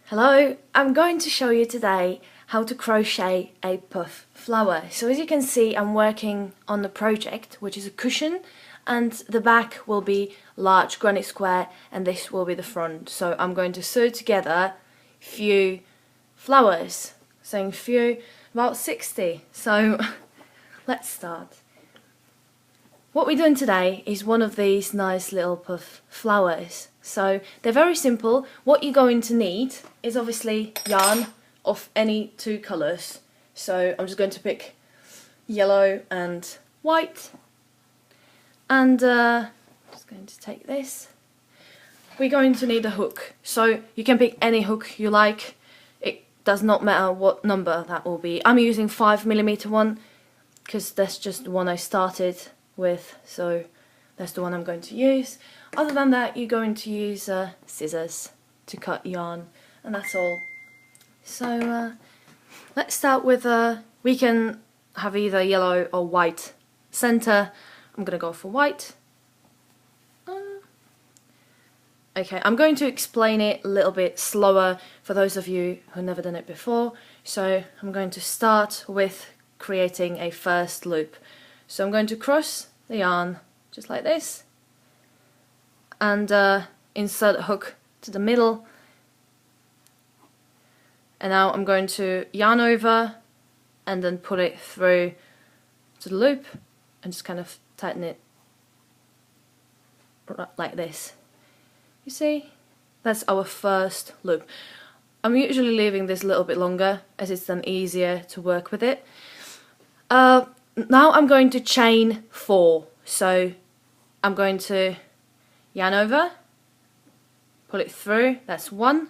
Hello, I'm going to show you today how to crochet a puff flower. So as you can see, I'm working on the project, which is a cushion, and the back will be large granite square and this will be the front. So I'm going to sew together few flowers, saying few, about 60. So let's start. What we're doing today is one of these nice little puff flowers. So they're very simple. What you're going to need is obviously yarn of any two colours. So I'm just going to pick yellow and white. And I'm just going to take this. We're going to need a hook. So you can pick any hook you like. It does not matter what number that will be. I'm using 5mm one because that's just the one I started with, so that's the one I'm going to use. Other than that, you're going to use scissors to cut yarn, and that's all. So let's start with we can have either yellow or white center. I'm gonna go for white. Okay, I'm going to explain it a little bit slower for those of you who've never done it before. So I'm going to start with creating a first loop. So I'm going to cross the yarn just like this and insert a hook to the middle, and now I'm going to yarn over and then put it through to the loop and just kind of tighten it like this. You see? That's our first loop. I'm usually leaving this a little bit longer as it's then easier to work with it. Now I'm going to chain 4, so I'm going to yarn over, pull it through, that's 1,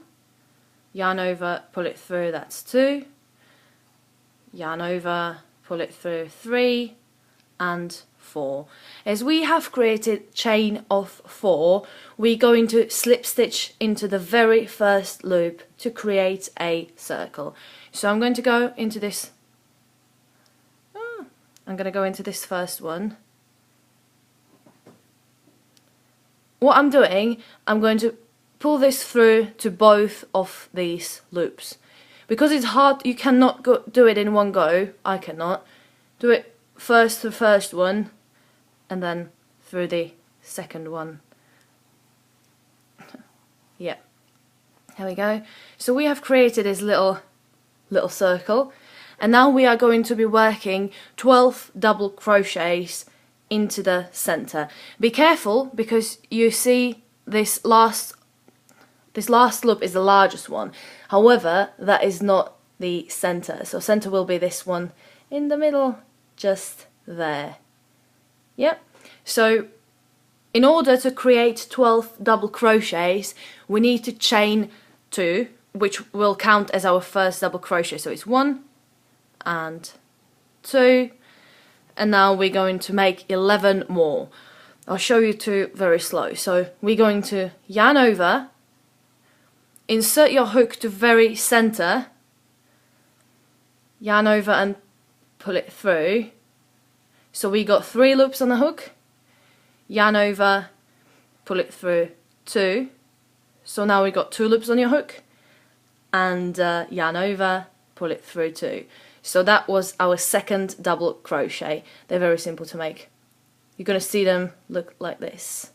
yarn over, pull it through, that's 2, yarn over, pull it through, 3, and 4. As we have created chain of 4, we're going to slip stitch into the very first loop to create a circle. So I'm going to go into this first one. What I'm doing, I'm going to pull this through to both of these loops. Because it's hard, you cannot do it in one go. I cannot. Do it first to the first one and then through the second one. Yeah. There we go. So we have created this little circle. And now we are going to be working 12 double crochets into the center. Be careful because you see this last loop is the largest one. However, that is not the center. So center will be this one in the middle, just there. Yep. So in order to create 12 double crochets, we need to chain 2, which will count as our first double crochet. So it's 1 and 2, and now we're going to make 11 more. I'll show you 2 very slow. So we're going to yarn over, insert your hook to very center, yarn over and pull it through. So we got 3 loops on the hook, yarn over, pull it through 2. So now we got 2 loops on your hook, and yarn over, pull it through 2. So that was our second double crochet. They're very simple to make. You're going to see them look like this.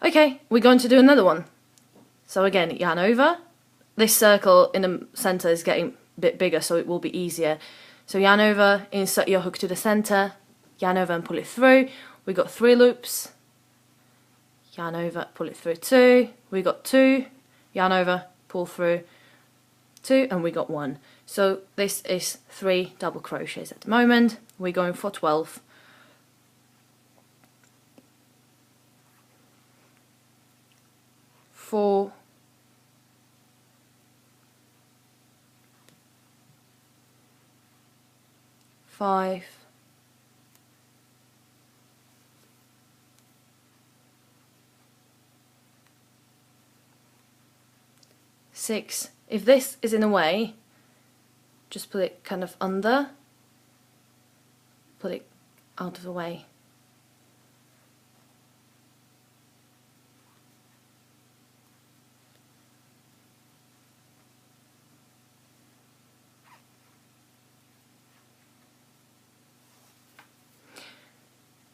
Okay, we're going to do another one. So again, yarn over. This circle in the center is getting a bit bigger, so it will be easier. So yarn over, insert your hook to the center, yarn over and pull it through. We got 3 loops. Yarn over, pull it through 2. We got 2. Yarn over, pull through 2, and we got 1. So this is 3 double crochets at the moment. We're going for 12. Four, 5, 6. If this is in the way, just put it kind of under, put it out of the way.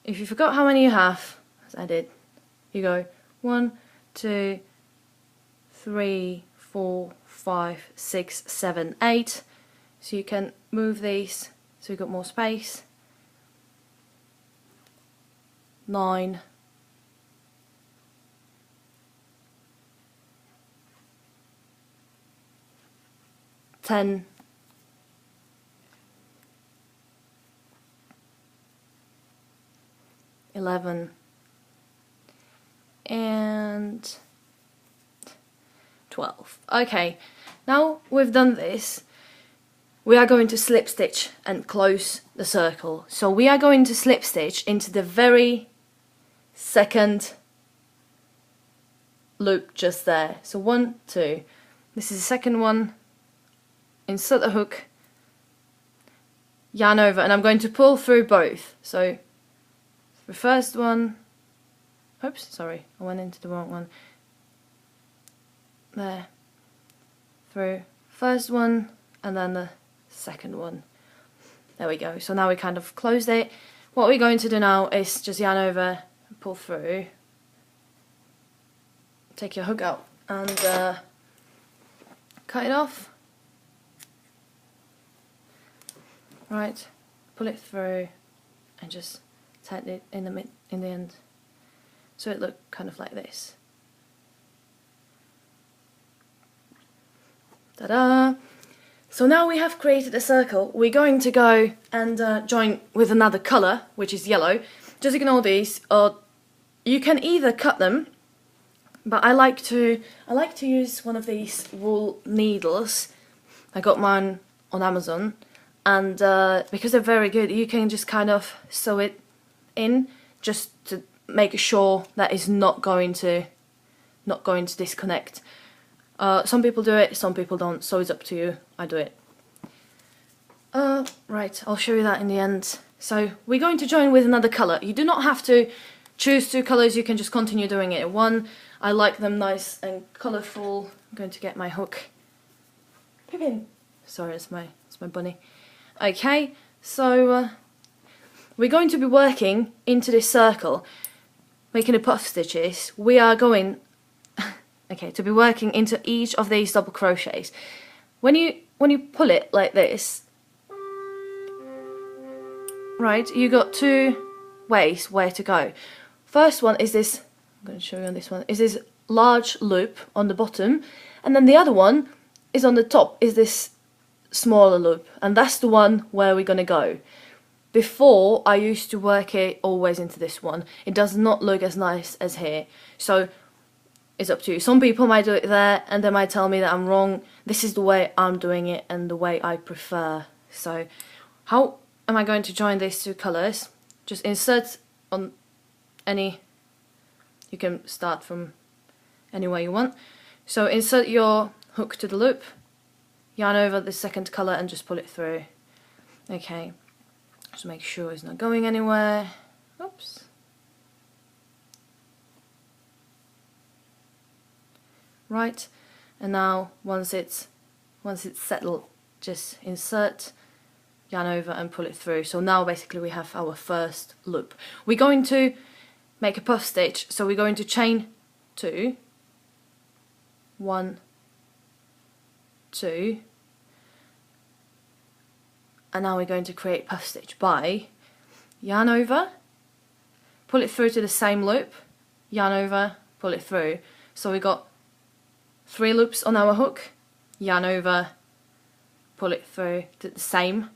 if you forgot how many you have, as I did, you go 1, 2, 3, 4, 5, 6, 7, 8. So you can move these so you've got more space. 9. 10. 11. And 12. Okay, now we've done this, we are going to slip stitch and close the circle. So we are going to slip stitch into the very second loop just there. So 1, 2. This is the second one. Insert the hook, yarn over, and I'm going to pull through both. So the first one, oops, sorry, I went into the wrong one. There, through first one, and then the second one. There we go. So now we kind of closed it. What we're going to do now is just yarn over and pull through. Take your hook out and cut it off. Right, pull it through and just tighten it in the end, so it looks kind of like this. Ta-da! So now we have created a circle. We're going to go and join with another colour, which is yellow. Just ignore these, or you can either cut them, but I like to use one of these wool needles. I got mine on Amazon. And because they're very good, you can just kind of sew it in just to make sure that it's not going to disconnect. Some people do it, some people don't, so it's up to you. I do it. Right, I'll show you that in the end. So we're going to join with another colour. You do not have to choose 2 colours, you can just continue doing it. One, I like them nice and colourful. I'm going to get my hook. Pippin! Sorry, it's my bunny. Okay, so we're going to be working into this circle, making the puff stitches. We are going to be working into each of these double crochets. When you pull it like this, right, you got 2 ways where to go. First one is this, I'm going to show you on this one, is this large loop on the bottom, and then the other one is on the top, is this smaller loop, and that's the one where we're gonna go. Before, I used to work it always into this one. It does not look as nice as here, so it's up to you. Some people might do it there and they might tell me that I'm wrong. This is the way I'm doing it and the way I prefer. So how am I going to join these 2 colours? Just insert on any, you can start from anywhere you want. So insert your hook to the loop, yarn over the second colour and just pull it through. Okay, just make sure it's not going anywhere. Oops. Right, and now once it's settled, just insert, yarn over and pull it through. So now basically we have our first loop. We're going to make a puff stitch, so we're going to chain 2, 1, 2, and now we're going to create puff stitch by yarn over, pull it through to the same loop, yarn over, pull it through. So we got 3 loops on our hook, yarn over, pull it through to the same.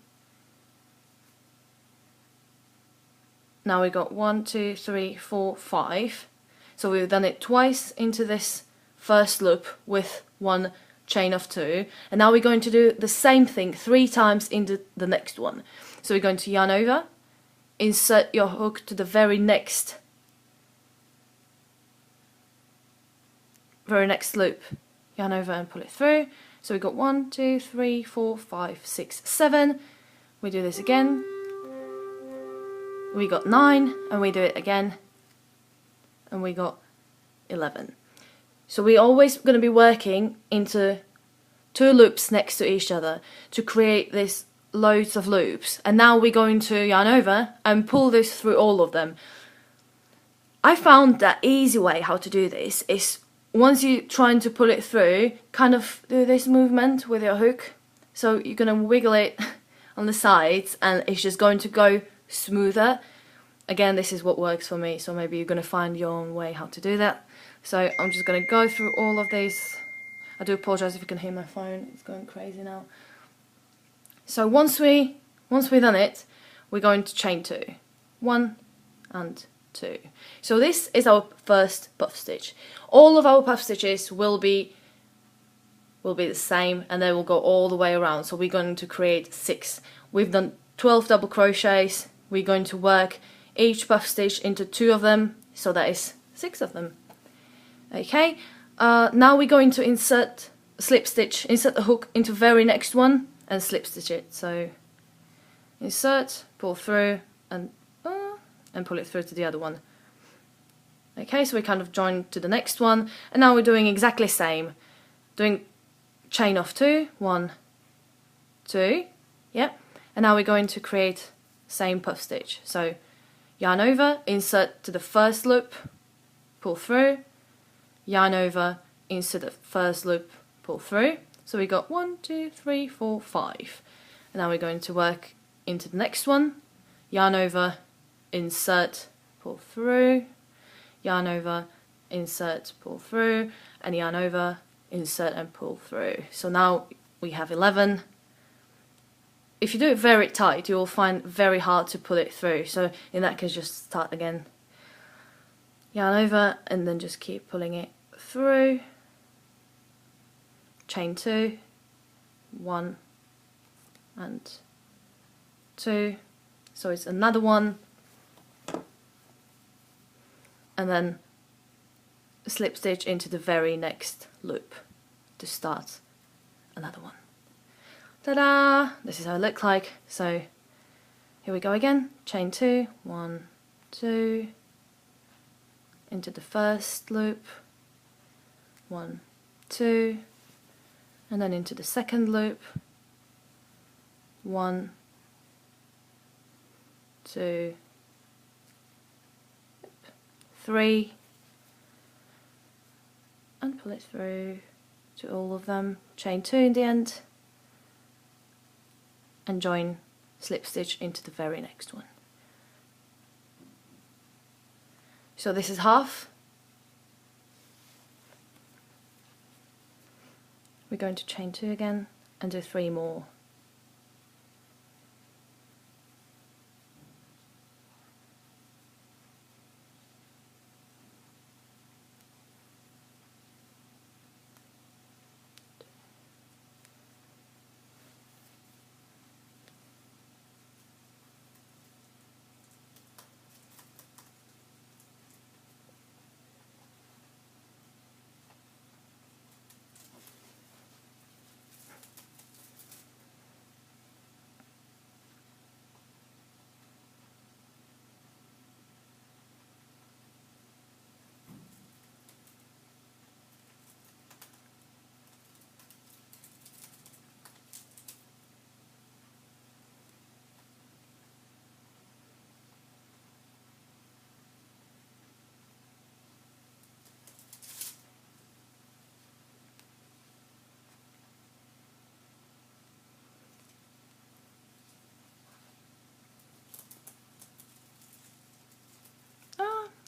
Now we got 1, 2, 3, 4, 5. So we've done it twice into this first loop with 1 chain of 2, and now we're going to do the same thing 3 times into the next one. So we're going to yarn over, insert your hook to the very next loop, yarn over and pull it through. So we got 1, 2, 3, 4, 5, 6, 7. We do this again. We got 9, and we do it again, and we got 11. So we're always going to be working into 2 loops next to each other to create this loads of loops, and now we're going to yarn over and pull this through all of them. I found that easy way how to do this is, once you're trying to pull it through, kind of do this movement with your hook. So you're going to wiggle it on the sides and it's just going to go smoother. Again, this is what works for me, so maybe you're going to find your own way how to do that. So I'm just going to go through all of these. I do apologise if you can hear my phone, it's going crazy now. So once we've done it, we're going to chain 2. 1 and 2. So this is our first puff stitch. All of our puff stitches will be the same, and they will go all the way around. So we're going to create 6. We've done 12 double crochets. We're going to work each puff stitch into 2 of them, so that is 6 of them. Okay, now we're going to insert the hook into the very next one and slip stitch it. So insert, pull through, and pull it through to the other one. Okay, so we kind of join to the next one, and now we're doing exactly the same. Doing chain of 2, 1, 2, yep, and now we're going to create same puff stitch. So yarn over, insert to the first loop, pull through, yarn over, insert the first loop, pull through. So we got 1, 2, 3, 4, 5. And now we're going to work into the next one, yarn over, insert, pull through, yarn over, insert, pull through, and yarn over, insert and pull through. So now we have 11. If you do it very tight, you will find very hard to pull it through. So in that case, just start again. Yarn over and then just keep pulling it through. Chain 2, 1 and 2. So it's another one. And then slip stitch into the very next loop to start another one. Ta-da! This is how it looks like. So here we go again. Chain 2, 1, 2, into the first loop, 1, 2, and then into the second loop, 1, 2, 3, and pull it through to all of them, chain 2 in the end, and join slip stitch into the very next one. So this is half. We're going to chain 2 again and do 3 more.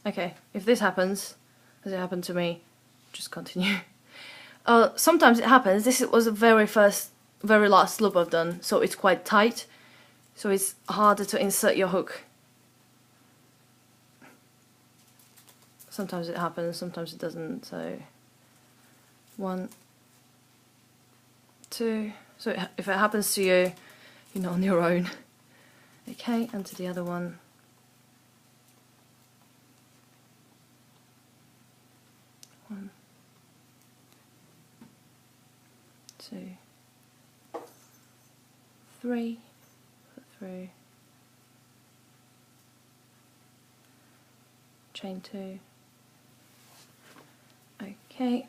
Okay, if this happens, as it happened to me, just continue. Sometimes it happens. This was the very last loop I've done, so it's quite tight, so it's harder to insert your hook. Sometimes it happens, sometimes it doesn't. So 1, 2. So if it happens to you, you're not on your own. Okay, and to the other one. 1, 2, 3, put through, chain 2. Okay,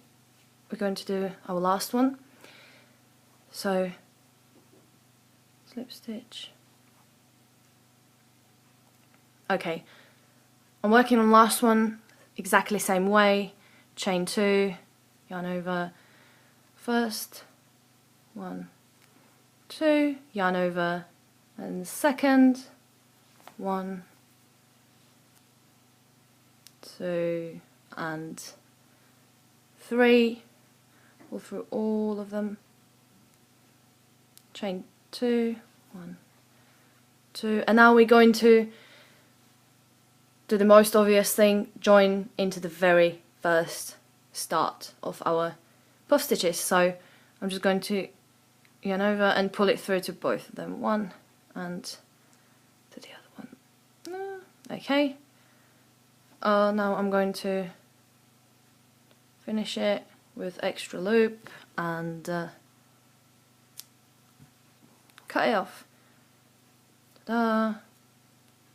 we're going to do our last one. So slip stitch. Okay, I'm working on the last one exactly same way. Chain 2, yarn over first, 1, 2, yarn over, and second, 1, 2, and 3, pull through all of them, chain 2, 1, 2, and now we're going to do the most obvious thing, join into the very first start of our puff stitches. So I'm just going to yarn over and pull it through to both of them, one and to the other one. Okay. Now I'm going to finish it with extra loop and cut it off. Ta-da!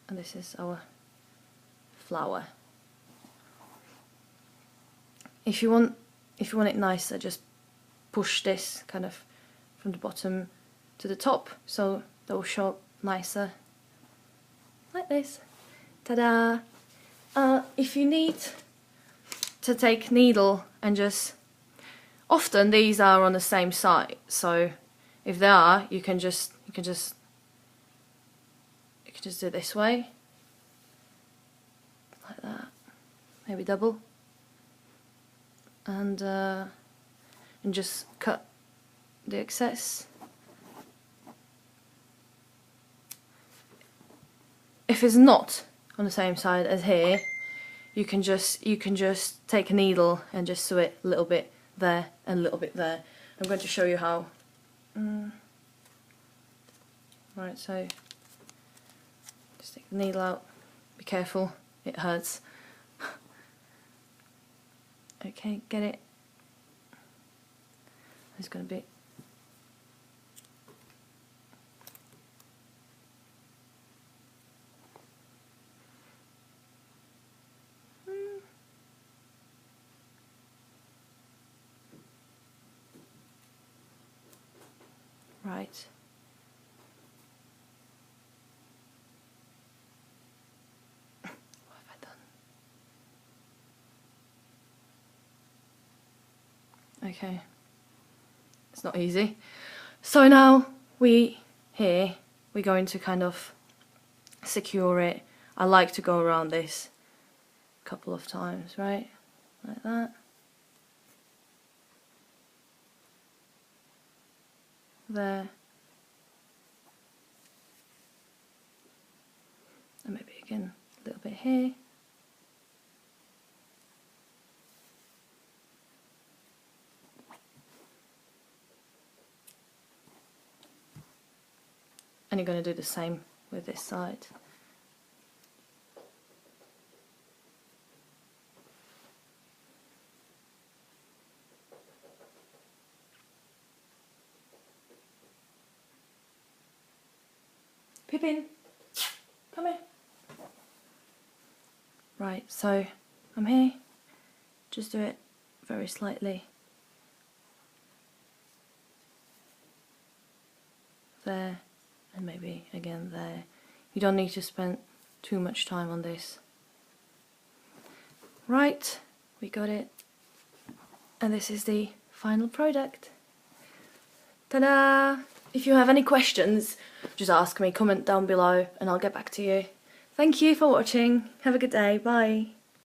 And this is our flower. If you want it nicer, just push this kind of from the bottom to the top, so that will show up nicer, like this. Ta-da! If you need to take needle and just, often these are on the same side, so if they are, you can just do it this way, like that, maybe double, and just cut the excess. If it's not on the same side as here, you can just take a needle and just sew it a little bit there and a little bit there. I'm going to show you how. Right, so just take the needle out. Be careful, it hurts. Okay, get it. There's going to be right. What have I done? Okay, it's not easy. So now we're going to kind of secure it. I like to go around this a couple of times, right? Like that. There. And maybe again a little bit here. And you're going to do the same with this side. Pippin, come here. Right, so I'm here. Just do it very slightly. There, and maybe again there. You don't need to spend too much time on this. Right, we got it. And this is the final product. Ta-da! If you have any questions, just ask me, comment down below and I'll get back to you. Thank you for watching. Have a good day. Bye.